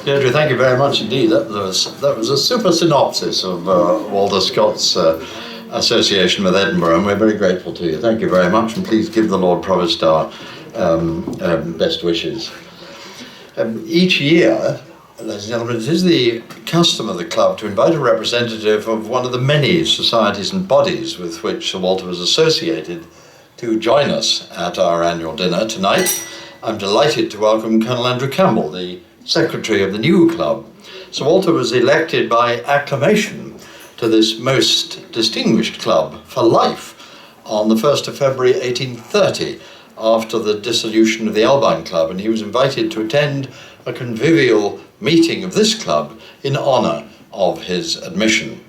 Deirdre, thank you very much indeed. That was a super synopsis of Walter Scott's association with Edinburgh, and we're very grateful to you. Thank you very much, and please give the Lord Provost our best wishes. Each year, ladies and gentlemen, it is the custom of the club to invite a representative of one of the many societies and bodies with which Sir Walter was associated to join us at our annual dinner tonight. I'm delighted to welcome Colonel Andrew Campbell, the secretary of the new club. Sir Walter was elected by acclamation to this most distinguished club for life on the 1st of February 1830, after the dissolution of the Albine Club, and he was invited to attend a convivial meeting of this club in honour of his admission.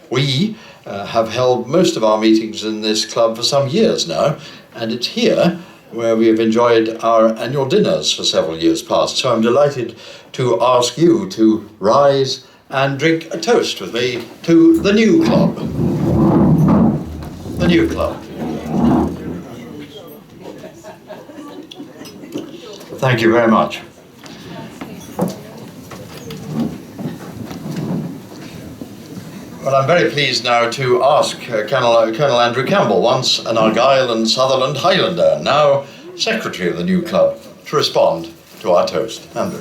We have held most of our meetings in this club for some years now, and it's here where we have enjoyed our annual dinners for several years past. So I'm delighted to ask you to rise and drink a toast with me to the new club. The new club. Thank you very much. Well, I'm very pleased now to ask Colonel Andrew Campbell, once an Argyll and Sutherland Highlander, now secretary of the new club, to respond to our toast. Andrew.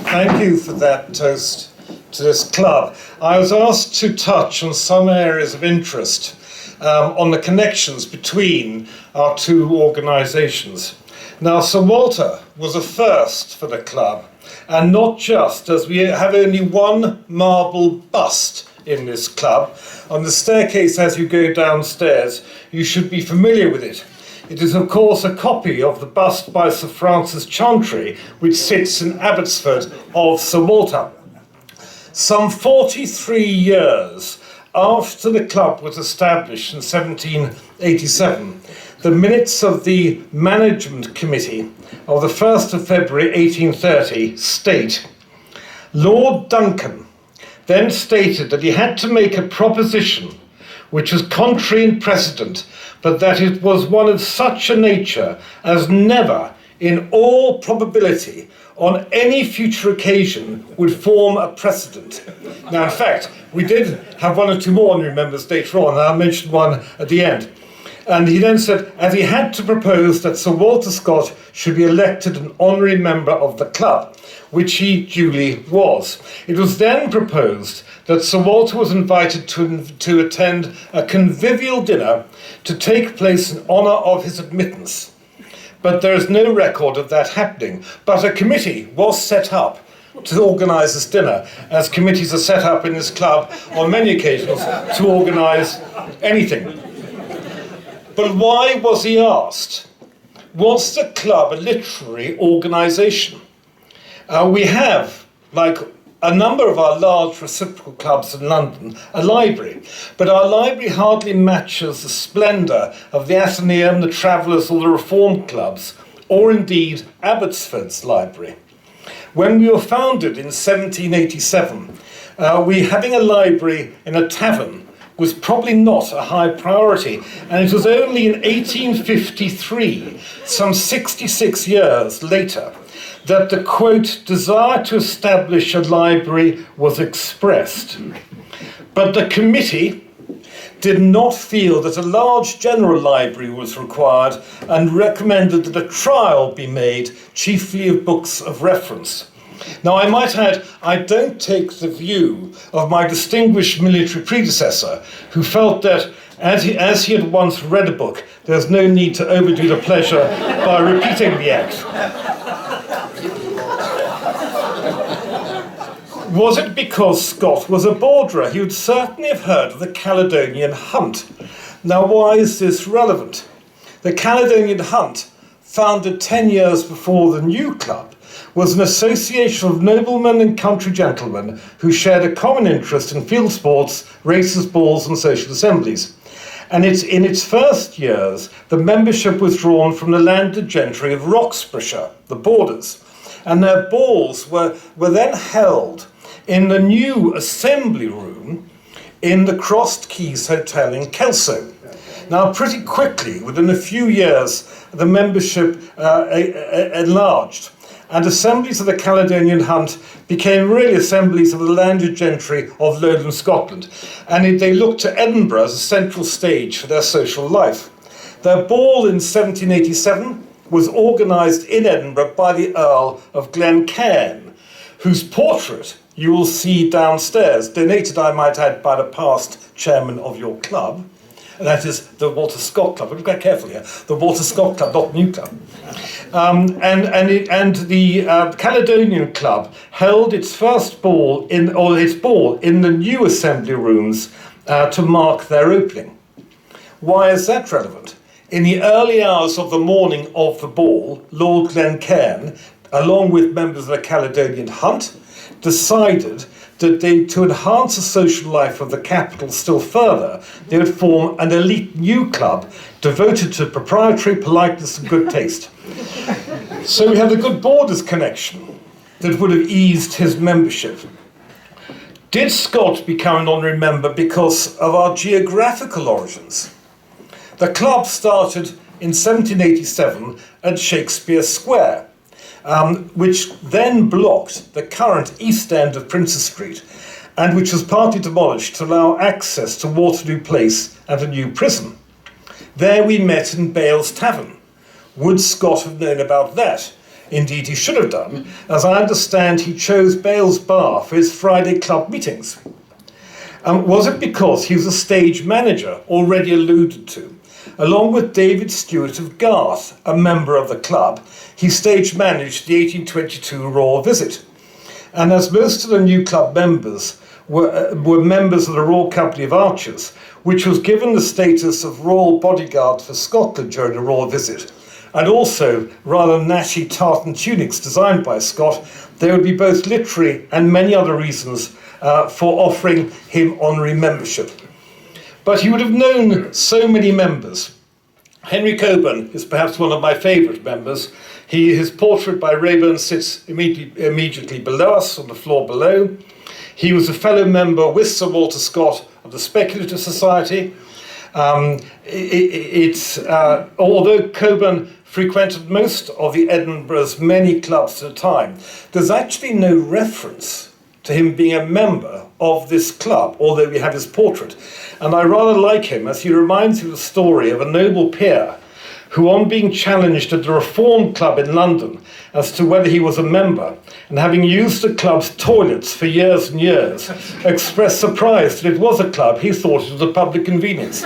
Thank you for that toast to this club. I was asked to touch on some areas of interest on the connections between our two organisations. Now, Sir Walter was a first for the club, and not just, as we have only one marble bust in this club. On the staircase as you go downstairs, you should be familiar with it. It is, of course, a copy of the bust by Sir Francis Chantry, which sits in Abbotsford of Sir Walter. Some 43 years after the club was established in 1787, the minutes of the Management Committee of the 1st of February 1830 state, Lord Duncan then stated that he had to make a proposition which was contrary in precedent, but that it was one of such a nature as never, in all probability, on any future occasion would form a precedent. Now, in fact, we did have one or two more honorary members later on, and I'll mention one at the end. And he then said, as he had to propose that Sir Walter Scott should be elected an honorary member of the club, which he duly was. It was then proposed that Sir Walter was invited to attend a convivial dinner to take place in honour of his admittance. But there is no record of that happening. But a committee was set up to organise this dinner, as committees are set up in this club on many occasions to organise anything. But why was he asked? Was the club a literary organisation? We have, like a number of our large reciprocal clubs in London, a library. But our library hardly matches the splendour of the Athenaeum, the Travellers, or the Reformed clubs, or indeed Abbotsford's library. When we were founded in 1787, we having a library in a tavern was probably not a high priority, and it was only in 1853, some 66 years later, that the, quote, desire to establish a library was expressed. But the committee did not feel that a large general library was required and recommended that a trial be made, chiefly of books of reference. Now, I might add, I don't take the view of my distinguished military predecessor, who felt that, as he had once read a book, there's no need to overdo the pleasure by repeating the act. Was it because Scott was a borderer? He would certainly have heard of the Caledonian hunt. Now, why is this relevant? The Caledonian hunt, founded 10 years before the new club, was an association of noblemen and country gentlemen who shared a common interest in field sports, races, balls, and social assemblies. And in its first years, the membership was drawn from the landed gentry of Roxburghshire, the Borders, and their balls were then held in the new assembly room in the Crossed Keys Hotel in Kelso. Now, pretty quickly, within a few years, the membership enlarged, and assemblies of the Caledonian Hunt became really assemblies of the landed gentry of lowland Scotland, and they looked to Edinburgh as a central stage for their social life. Their ball in 1787 was organised in Edinburgh by the Earl of Glencairn, whose portrait you will see downstairs, donated, I might add, by the past chairman of your club. And that is the Walter Scott Club. We've got to be careful here. The Walter Scott Club, not New Club. And the Caledonian Club held its first ball in the new assembly rooms to mark their opening. Why is that relevant? In the early hours of the morning of the ball, Lord Glencairn, along with members of the Caledonian Hunt, decided that to enhance the social life of the capital still further, they would form an elite new club devoted to proprietary politeness and good taste. So we have the good Borders connection that would have eased his membership. Did Scott become an honorary member because of our geographical origins? The club started in 1787 at Shakespeare Square, which then blocked the current east end of Princes Street, and which was partly demolished to allow access to Waterloo Place and a new prison. There we met in Bale's Tavern. Would Scott have known about that? Indeed he should have done, as I understand he chose Bale's Bar for his Friday club meetings. Was it because he was a stage manager already alluded to? Along with David Stewart of Garth, a member of the club, he stage managed the 1822 Royal Visit. And as most of the new club members were members of the Royal Company of Archers, which was given the status of Royal Bodyguard for Scotland during the Royal Visit, and also rather natty tartan tunics designed by Scott, there would be both literary and many other reasons for offering him honorary membership. But he would have known so many members. Henry Coburn is perhaps one of my favourite members. His portrait by Rayburn sits immediately below us, on the floor below. He was a fellow member with Sir Walter Scott of the Speculative Society. Although Coburn frequented most of the Edinburgh's many clubs at a time, there's actually no reference to him being a member of this club, although we have his portrait. And I rather like him, as he reminds me of the story of a noble peer who, on being challenged at the Reform Club in London as to whether he was a member, and having used the club's toilets for years and years, expressed surprise that it was a club. He thought it was a public convenience.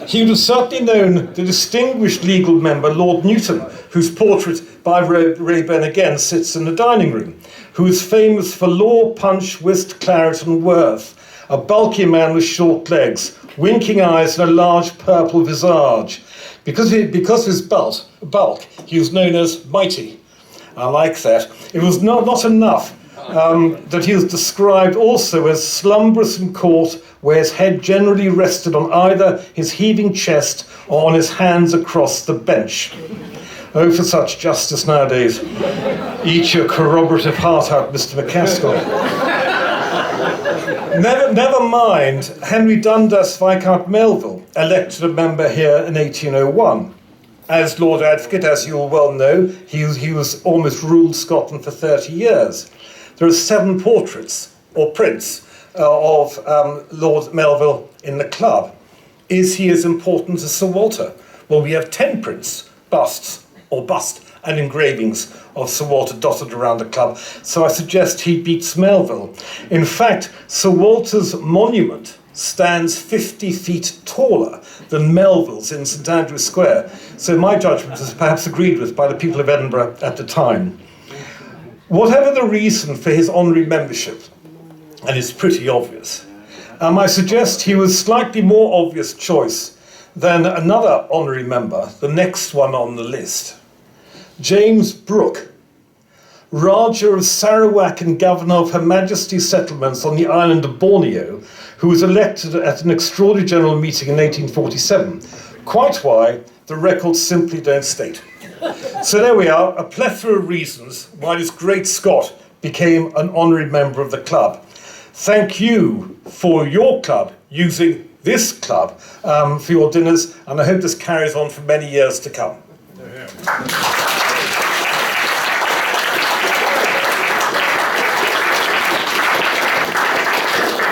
He would have certainly known the distinguished legal member, Lord Newton, whose portrait by Rayburn again sits in the dining room, who is famous for law, punch, whist, claret and worth, a bulky man with short legs, winking eyes and a large purple visage. Because of his bulk, he was known as Mighty. I like that. It was not enough that he was described also as slumbrous in court, where his head generally rested on either his heaving chest or on his hands across the bench. Oh, for such justice nowadays. Eat your corroborative heart out, Mr. McCaskill. Never mind Henry Dundas Viscount Melville, elected a member here in 1801. As Lord Advocate, as you all well know, he was almost ruled Scotland for 30 years. There are 7 portraits, or prints, of Lord Melville in the club. Is he as important as Sir Walter? Well, we have 10 prints, busts, or bust, and engravings of Sir Walter dotted around the club, so I suggest he beats Melville. In fact, Sir Walter's monument stands 50 feet taller than Melville's in St Andrew's Square, so my judgment is perhaps agreed with by the people of Edinburgh at the time. Whatever the reason for his honorary membership, and it's pretty obvious, I suggest he was slightly more obvious choice than another honorary member, the next one on the list. James Brooke, Raja of Sarawak and Governor of Her Majesty's settlements on the island of Borneo, who was elected at an extraordinary general meeting in 1847. Quite why, the records simply don't state. So there we are, a plethora of reasons why this great Scot became an honorary member of the club. Thank you for your club using this club for your dinners, and I hope this carries on for many years to come.